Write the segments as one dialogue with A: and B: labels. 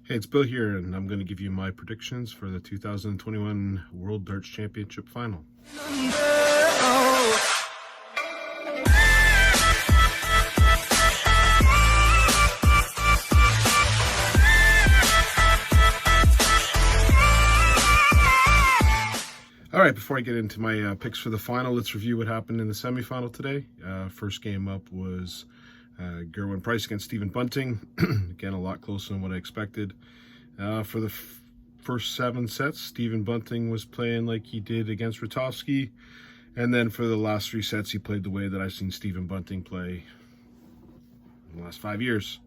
A: Hey, it's Bill here, and I'm going to give you my predictions for the 2021 World Darts Championship Final. All right, before I get into my picks for the final, let's review what happened in the semifinal today. First game up was Gerwyn Price against Stephen Bunting. Again, a lot closer than what I expected. For the first 7 sets, Stephen Bunting was playing like he did against Ratovsky. And then for the last 3 sets, he played the way that I've seen Stephen Bunting play in the last 5 years.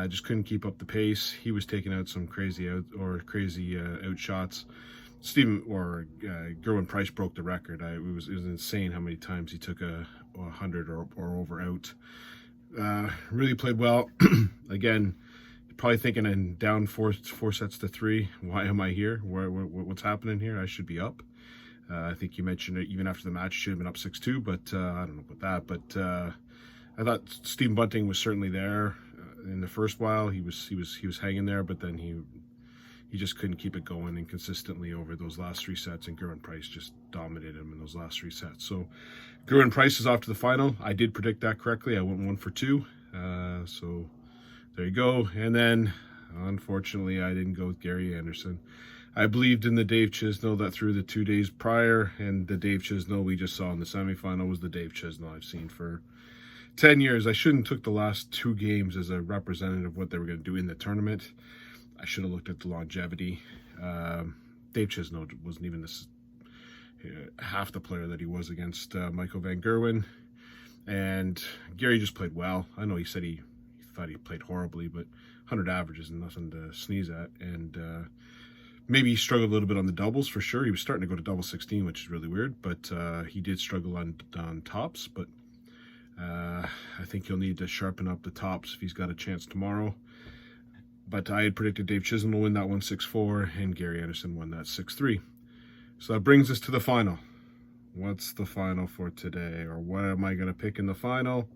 A: Just couldn't keep up the pace. He was taking out some crazy out shots. Gerwyn Price broke the record. It was insane how many times he took a 100 or over out. Really played well. Again, probably thinking in down four sets to 3. Why am I here? What's happening here? I should be up. I think you mentioned it even after the match. Should have been up 6-2, but I don't know about that. But I thought Stephen Bunting was certainly there in the first while. He was hanging there, but then he just couldn't keep it going and consistently over those last 3 sets, and Gerwyn Price just dominated him in those last 3 sets. So Gerwyn Price is off to the final. I did predict that correctly. I went 1 for 2. So there you go. And then, unfortunately, I didn't go with Gary Anderson. I believed in the Dave Chisnell that through the 2 days prior, and the Dave Chisnell we just saw in the semifinal was the Dave Chisnell I've seen for 10 years. I shouldn't took the last 2 games as a representative of what they were going to do in the tournament. I should have looked at the longevity. Dave Chisnell wasn't even half the player that he was against Michael Van Gerwen. And Gary just played well. I know he said he thought he played horribly, but 100 average is nothing to sneeze at. And maybe he struggled a little bit on the doubles for sure. He was starting to go to double 16, which is really weird. But he did struggle on tops. But I think he'll need to sharpen up the tops if he's got a chance tomorrow. But I had predicted Dave Chisholm will win that one 6-4, and Gary Anderson won that 6-3. So that brings us to the final. What's the final for today? Or what am I going to pick in the final?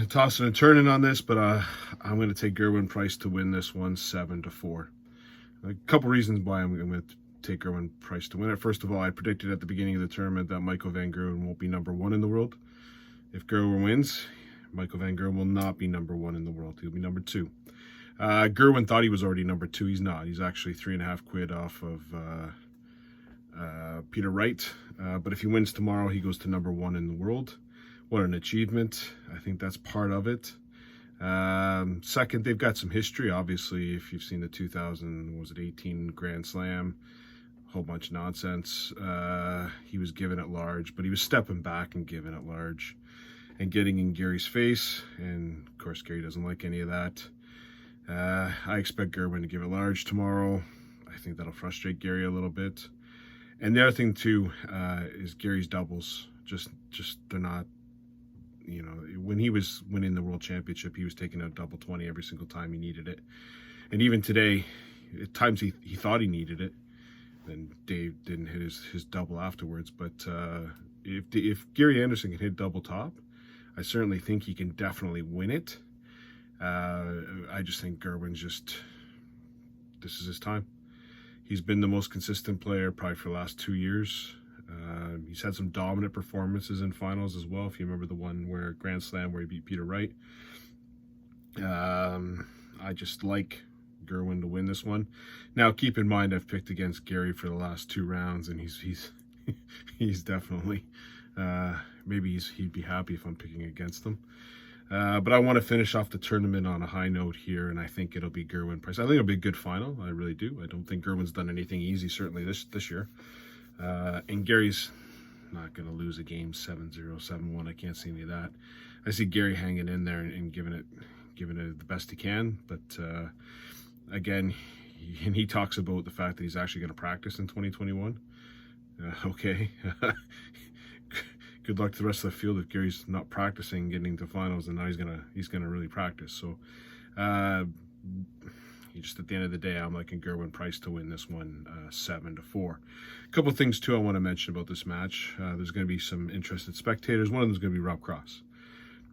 A: Tossing and turning on this, but I'm going to take Gerwyn Price to win this one 7-4. A couple reasons why I'm going to take Gerwyn Price to win it. First of all, I predicted at the beginning of the tournament that Michael Van Gerwen won't be number 1 in the world. If Gerwyn wins, Michael Van Gerwen will not be number 1 in the world. He'll be number 2. Gerwyn thought he was already number 2. He's not. He's actually 3.5 quid off of Peter Wright. But if he wins tomorrow, he goes to number 1 in the world. What an achievement. I think that's part of it. Second, they've got some history. Obviously, if you've seen the 2018 Grand Slam, a whole bunch of nonsense. He was giving it large, but he was stepping back and giving it large and getting in Gary's face, and of course Gary doesn't like any of that. I expect Gerwyn to give it large tomorrow. I think that'll frustrate Gary a little bit. And the other thing too is Gary's doubles. Just they're not, you know, when he was winning the World Championship, he was taking out double 20 every single time he needed it. And even today, at times he thought he needed it, and Dave didn't hit his double afterwards. But if Gary Anderson can hit double top, I certainly think he can definitely win it. I just think Gerwyn's this is his time. He's been the most consistent player probably for the last 2 years. He's had some dominant performances in finals as well. If you remember the one where Grand Slam where he beat Peter Wright. I just like Gerwyn to win this one. Now keep in mind I've picked against Gary for the last 2 rounds, and he's definitely maybe he'd be happy if I'm picking against them. But I want to finish off the tournament on a high note here, and I think it'll be Gerwyn Price. I think it'll be a good final. I really do. I don't think Gerwyn's done anything easy, certainly this year. And Gary's not going to lose a game 7-0, 7-1. I can't see any of that. I see Gary hanging in there and giving it the best he can. But again, he talks about the fact that he's actually going to practice in 2021. Okay. Good luck to the rest of the field if Gary's not practicing getting to finals, and now he's gonna really practice. So just at the end of the day, I'm liking Gerwyn Price to win this one 7-4. A couple of things too I want to mention about this match. There's going to be some interested spectators. One of them is going to be Rob Cross.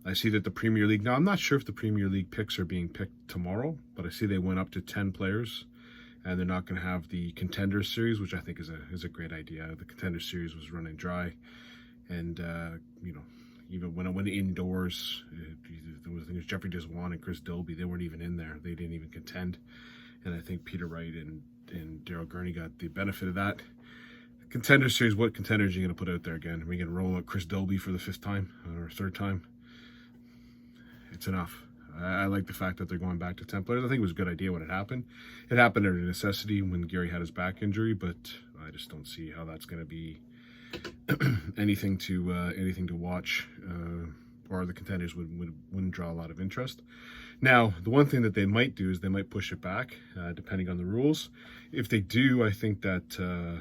A: I see that the Premier League, now I'm not sure if the Premier League picks are being picked tomorrow, but I see they went up to 10 players, and they're not going to have the Contender Series, which I think is a great idea. The Contender Series was running dry, and you know, even when it went indoors, there was Jeffrey Deswan and Chris Dilby. They weren't even in there. They didn't even contend, and I think Peter Wright and Daryl Gurney got the benefit of that. Contender Series, what contenders are you going to put out there again? Are we going to roll out Chris Dilby for the 5th time or 3rd time? It's enough. I like the fact that they're going back to 10 players. I think it was a good idea when it happened. It happened out of necessity when Gary had his back injury, but I just don't see how that's going to be anything to watch, or the contenders wouldn't draw a lot of interest. Now, the one thing that they might do is they might push it back, depending on the rules. If they do, I think that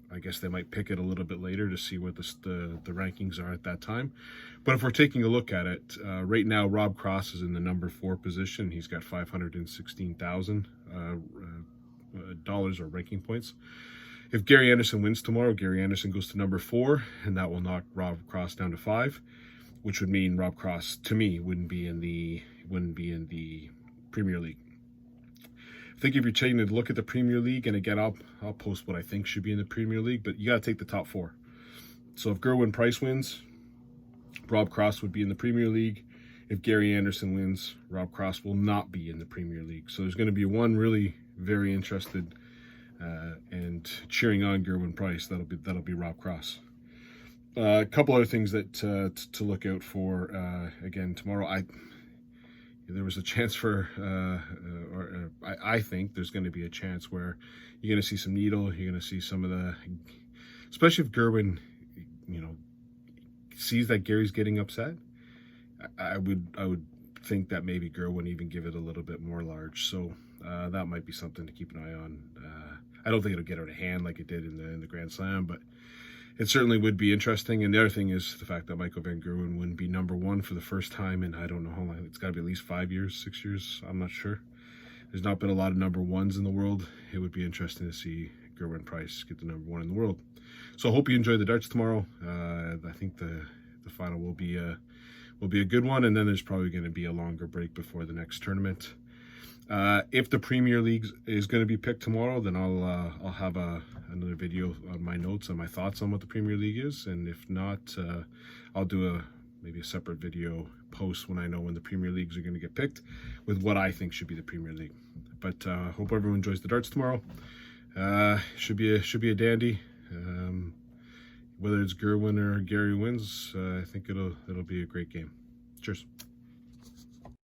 A: I guess they might pick it a little bit later to see what the rankings are at that time. But if we're taking a look at it, right now Rob Cross is in the number 4 position. He's got $516,000 dollars or ranking points. If Gary Anderson wins tomorrow, Gary Anderson goes to number 4, and that will knock Rob Cross down to 5, which would mean Rob Cross, to me, wouldn't be in the Premier League. I think if you're taking a look at the Premier League, and again, I'll post what I think should be in the Premier League, but you got to take the top 4. So if Gerwyn Price wins, Rob Cross would be in the Premier League. If Gary Anderson wins, Rob Cross will not be in the Premier League. So there's going to be one really very interested and cheering on Gerwyn Price. That'll be Rob Cross. A couple other things that to look out for again tomorrow. There was a chance for, I think there's going to be a chance where you're going to see some needle. You're going to see some of the, especially if Gerwyn, sees that Gary's getting upset. I would think that maybe Gerwyn even give it a little bit more large. So that might be something to keep an eye on. I don't think it'll get out of hand like it did in the Grand Slam, but it certainly would be interesting. And the other thing is the fact that Michael Van Gerwen wouldn't be number 1 for the first time in I don't know how long. It's got to be at least 5 years, 6 years. I'm not sure. There's not been a lot of number 1s in the world. It would be interesting to see Gerwyn Price get the number 1 in the world. So I hope you enjoy the darts tomorrow. I think the final will be a good one, and then there's probably going to be a longer break before the next tournament. If the Premier League is going to be picked tomorrow, then I'll have another video on my notes and my thoughts on what the Premier League is, and if not, I'll do maybe a separate video post when I know when the Premier Leagues are going to get picked with what I think should be the Premier League. But hope everyone enjoys the darts tomorrow. Should be a dandy. Whether it's Gerwyn or Gary wins, I think it'll be a great game. Cheers.